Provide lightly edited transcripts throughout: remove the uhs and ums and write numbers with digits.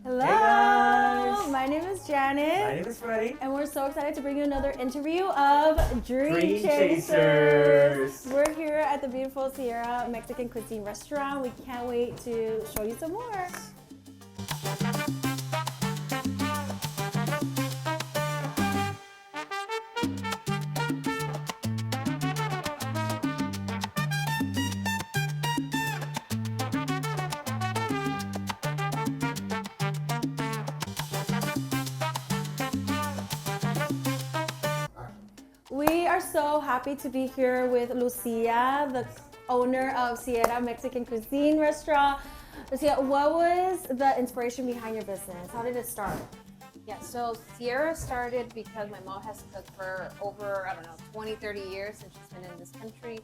Hello! Hey guys! My name is Janet. My name is Freddie. And we're so excited to bring you another interview of Dream Chasers. We're here at the beautiful Sierra Mexican Cuisine restaurant. We can't wait to show you some more. We are so happy to be here with Lucia, the owner of Sierra Mexican Cuisine restaurant. Lucia, what was the inspiration behind your business? How did it start? Yeah, so Sierra started because my mom has cooked for over, 20, 30 years since she's been in this country.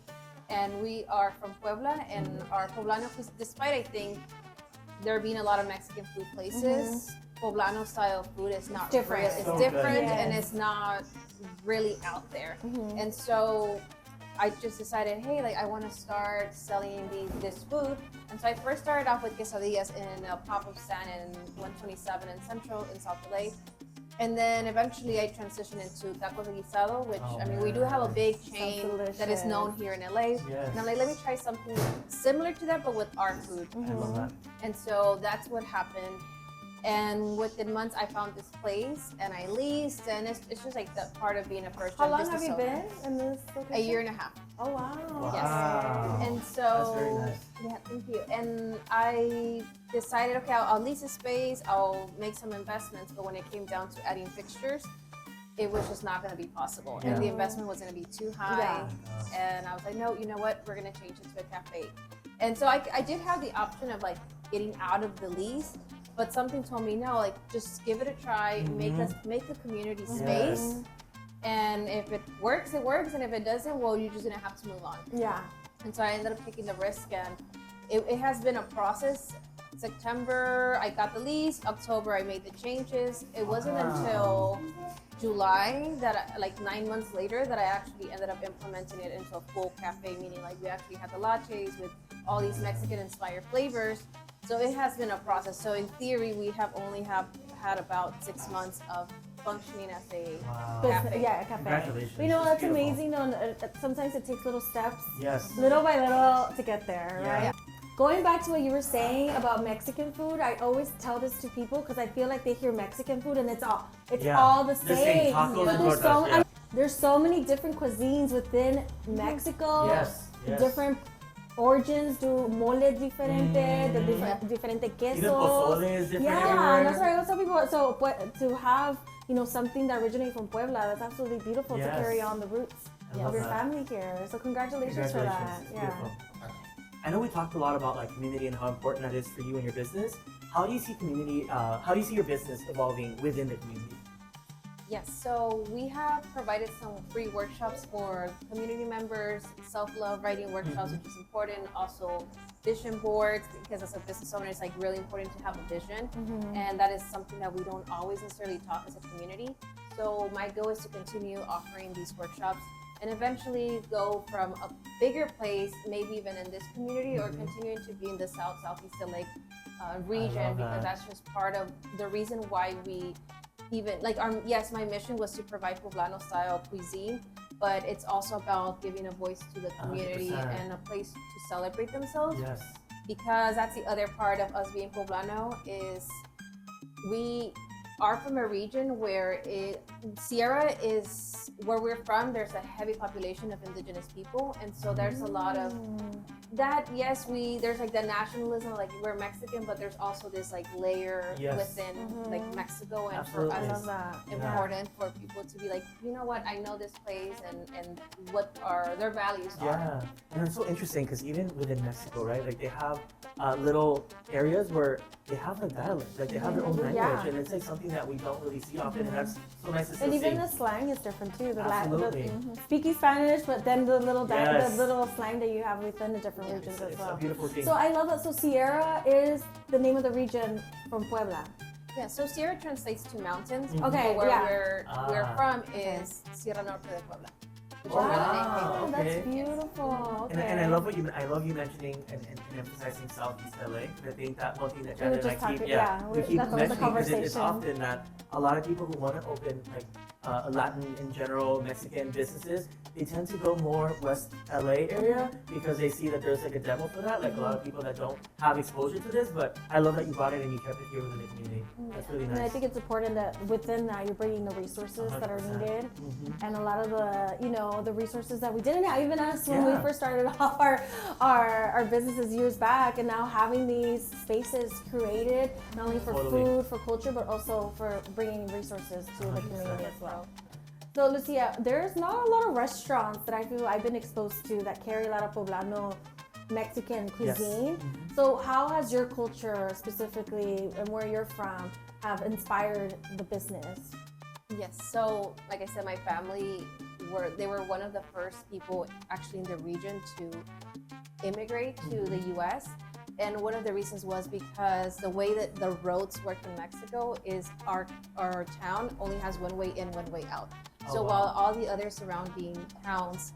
And we are from Puebla, and our Poblano, despite I think there being a lot of Mexican food places, Poblano style food is not different. real. It's So different good. and it's not really out there. And so I just decided, hey, I want to start selling this food. And so I first started off with quesadillas in a pop-up stand in 127 in Central in South LA. And then eventually I transitioned into tacos de guisado, which, we do have a big chain that is known here in LA. Yes. And I'm like, let me try something similar to that, but with our food. I love that. And so that's what happened. And within months, I found this place and I leased, and it's just like that part of being a first-time How long have business you owner. been in this location? A year and a half. Oh, wow. Wow. And That's so, very nice. yeah, thank you. And I decided, okay, I'll lease a space, I'll make some investments, but when it came down to adding fixtures, it was just not going to be possible. Yeah. And the investment was going to be too high. Yeah. And I was like, no, you know what? We're going to change it to a cafe. And so I did have the option of getting out of the lease, but something told me, no, just give it a try, make the community space. And if it works, it works. And if it doesn't, well, you're just going to have to move on. Yeah. And so I ended up taking the risk, and it has been a process. September, I got the lease. October, I made the changes. It wasn't until July that, 9 months later, that I actually ended up implementing it into a full cafe, meaning we actually had the lattes with all these Mexican-inspired flavors. So it has been a process. So in theory, we have only had about 6 months of functioning as a cafe. Yeah, a cafe. Congratulations. But you know, That's that's beautiful. amazing. Sometimes it takes little steps, Yes. little by little, to get there, Yeah. right? Yeah. Going back to what you were saying about Mexican food, I always tell this to people because I feel like they hear Mexican food and it's all the The same tacos But and there's tortas, yeah. there's so many different cuisines within Mexico. Yes. Different origins do mole diferente, the diferente quesos. Even pozole is different Yeah, everywhere. that's what I always tell people. So to have something that originates from Puebla, that's absolutely beautiful to Yes. carry on the roots I of love your that. family here. So congratulations for that. It's Yeah. beautiful. I know we talked a lot about community and how important that is for you and your business. How do you see community? How do you see your business evolving within the community? Yes, so we have provided some free workshops for community members, self-love writing workshops, which is important. Also, vision boards, because as a business owner, it's really important to have a vision, and that is something that we don't always necessarily talk as a community. So my goal is to continue offering these workshops and eventually go from a bigger place, maybe even in this community, or continuing to be in the Southeast LA region, because that's just part of the reason why we even my mission was to provide Poblano style cuisine, but it's also about giving a voice to the community 100%. and a place to celebrate themselves. Yes. Because that's the other part of us being Poblano, is we are from a region where Sierra is where we're from. There's a heavy population of indigenous people, and so there's a lot of that. Yes, there's the nationalism, we're Mexican, but there's also this layer within Mexico, and Absolutely. for I us love that. it's important for people to be you know what, I know this place and what are their values are. Yeah, and it's so interesting because even within Mexico, right? They have little areas where they have dialect, they have their own language, and it's something that we don't really see often, and that's so nice to still And even see. the slang is different too. Absolutely. Speaking Spanish, but then the little Yes. the little slang that you have within the different regions It's, as it's well. a beautiful thing. So I love that. So Sierra is the name of the region from Puebla. Yeah, so Sierra translates to mountains. Okay, but where yeah. we're from is Sierra Norte de Puebla. which Oh, is really wow. big. Okay. That's beautiful. Okay. And I love you mentioning and emphasizing Southeast LA. I think that one thing that We were Janet and just I keep, talking- we keep that's always the mentioning because it's conversation. often that a lot of people who want to open like Latin in general, Mexican businesses, they tend to go more West LA area because they see that there's like a demo for that. Like a lot of people that don't have exposure to this, but I love that you brought it and you kept it here within the community. That's really nice. And I think it's important that within that you're bringing the resources that are 100%. needed, Mhm. and a lot of the resources that we didn't have, even us when we Yeah. first started off our businesses years back, and now having these spaces created not only for Totally. food, for culture, but also for bringing resources to the 100%. community as well. So Lucia, there's not a lot of restaurants that I feel I've been exposed to that carry a lot of Poblano Mexican cuisine. Mhm. So how has your culture specifically and where you're from have inspired the business? Yes. So, like I said, my family were one of the first people actually in the region to immigrate to the U.S. And one of the reasons was because the way that the roads work in Mexico is our town only has one way in, one way out. So wow. while all the other surrounding towns,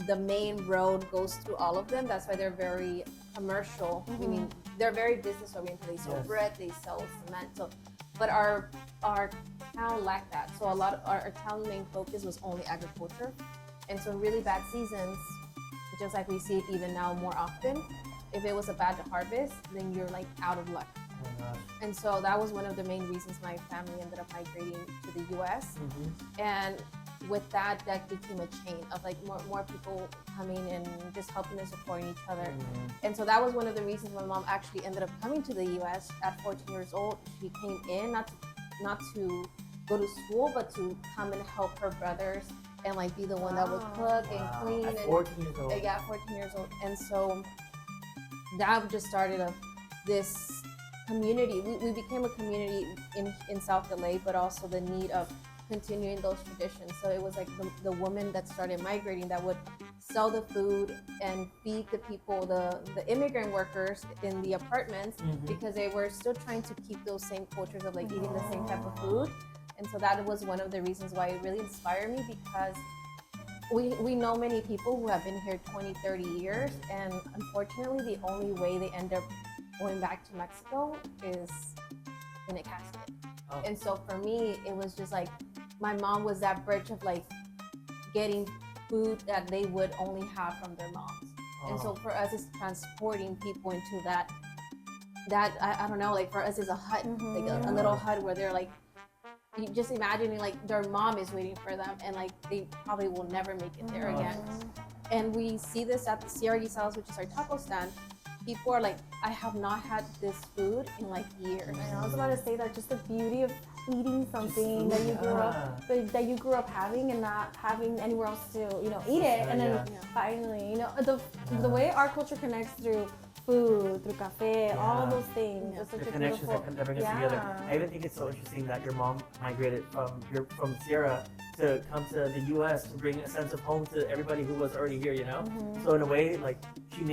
the main road goes through all of them. That's why they're very commercial. I mean, they're very business oriented. They sell Yes. bread, they sell cement. So, but our town lacked that. So a lot of our town main focus was only agriculture. And so really bad seasons, just like we see it even now more often, if it was a bad harvest, then you're like out of luck. Oh my gosh. And so that was one of the main reasons my family ended up migrating to the US. And with that became a chain of like more people coming and just helping and supporting each other. And so that was one of the reasons my mom actually ended up coming to the US at 14 years old. She came in not to go to school, but to come and help her brothers and like be the one that would cook and clean. At and 14 years old. yeah, 14 years old. And so that just started this community. We became a community in South LA, but also the need of continuing those traditions. So it was like the woman that started migrating that would sell the food and feed the people, the immigrant workers in the apartments, because they were still trying to keep those same cultures of like eating the same type of food. And so that was one of the reasons why it really inspired me, because we know many people who have been here 20, 30 years, and unfortunately the only way they end up going back to Mexico is in a casket. Oh. And so for me, it was just like, my mom was that bridge of like getting food that they would only have from their moms. And so for us, it's transporting people into that I don't know, like for us it's a hut, like a little hut where they're like, you just imagining like their mom is waiting for them, and like they probably will never make it there again. And we see this at the Sierra Guisados, which is our taco stand. People are like, I have not had this food in like years. And I was about to say that just the beauty of eating something that you grew up having and not having anywhere else to eat it, and then finally the way our culture connects through food, through cafe, all of those things. It's such The a connections beautiful. that bring us together. I even think it's so interesting that your mom migrated from Sierra to come to the U.S. to bring a sense of home to everybody who was already here. So in a way, like she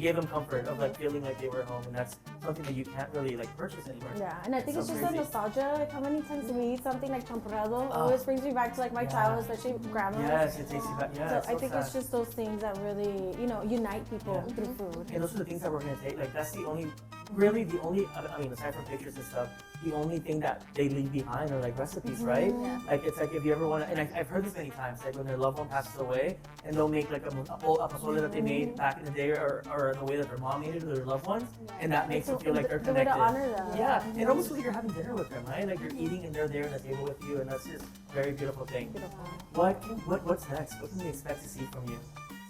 gave them comfort of like feeling like they were home, and that's something that you can't really like purchase anymore. Yeah, and I think So it's just crazy. a nostalgia. Like how many times we eat something like champurrado always brings me back to like my childhood, especially grandma's. Yes, it takes you back. Yeah, So I think it's just those things that really, unite people through food. And those are the things that we're gonna take. Like that's the only, I mean, aside from pictures and stuff, the only thing that they leave behind are like recipes, right? Yeah. Like it's like if you ever want to, and I've heard this many times, like when their loved one passes away, and they'll make like a pozole that they made back in the day, or the way that their mom made it, or their loved ones, and that makes them feel like they're The way connected. to honor them. Yeah, it almost feels like you're having dinner with them, right? Like you're eating and they're there at the table with you, and that's just a very beautiful thing. Beautiful. What's next? What can we expect to see from you?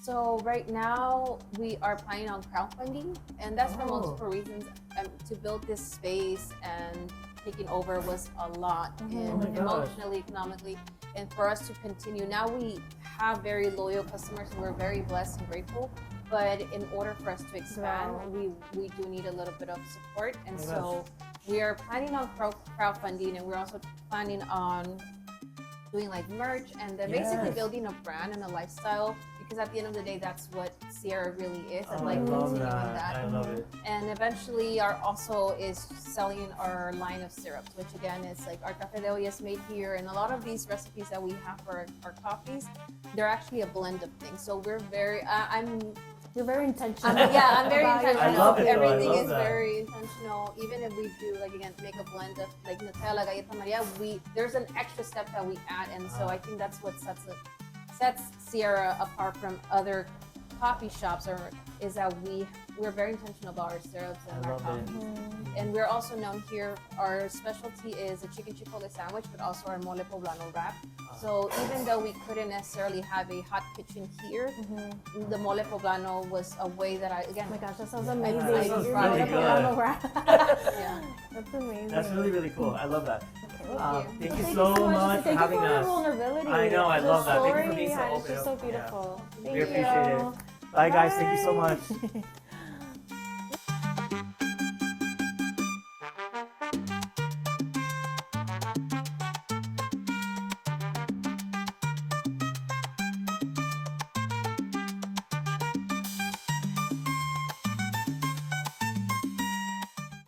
So right now we are planning on crowdfunding, and that's for multiple reasons. To build this space and taking over was a lot, Oh my gosh. emotionally, economically, and for us to continue. Now we have very loyal customers, and we're very blessed and grateful. But in order for us to expand, we do need a little bit of support, and Oh my so we are planning on crowdfunding, and we're also planning on doing like merch and then basically Yes. building a brand and a lifestyle, because at the end of the day, that's what Sierra really is, and Oh, like I love continuing that. I love it. And eventually our also is selling our line of syrups, which again is like our café de hoy is made here, and a lot of these recipes that we have for our coffees they're actually a blend of things. So we're very, You're very intentional. I'm very about your intentional. I love it, though. I Everything love is that. very intentional. Even if we do, like again, make a blend of like Nutella, Galleta Maria, there's an extra step that we add, and so I think that's what sets Sierra apart from other coffee shops, is that we're very intentional about our syrups and I our love it. coffees. And we're also known here, our specialty is a chicken chipotle sandwich, but also our mole poblano wrap. So even though we couldn't necessarily have a hot kitchen here, the mole poblano was a way that Oh my gosh, that sounds Yeah, amazing. that sounds You're really gonna put good. on a wrap. yeah. That's amazing. That's really, really cool. I love that. Thank Thank you so much for Thank having you for us. your vulnerability. I know, I The love that. Thank you for story being so behind it's open. just so Yeah. beautiful. We Thank appreciate you. it. Bye, guys. Thank you so Bye. much.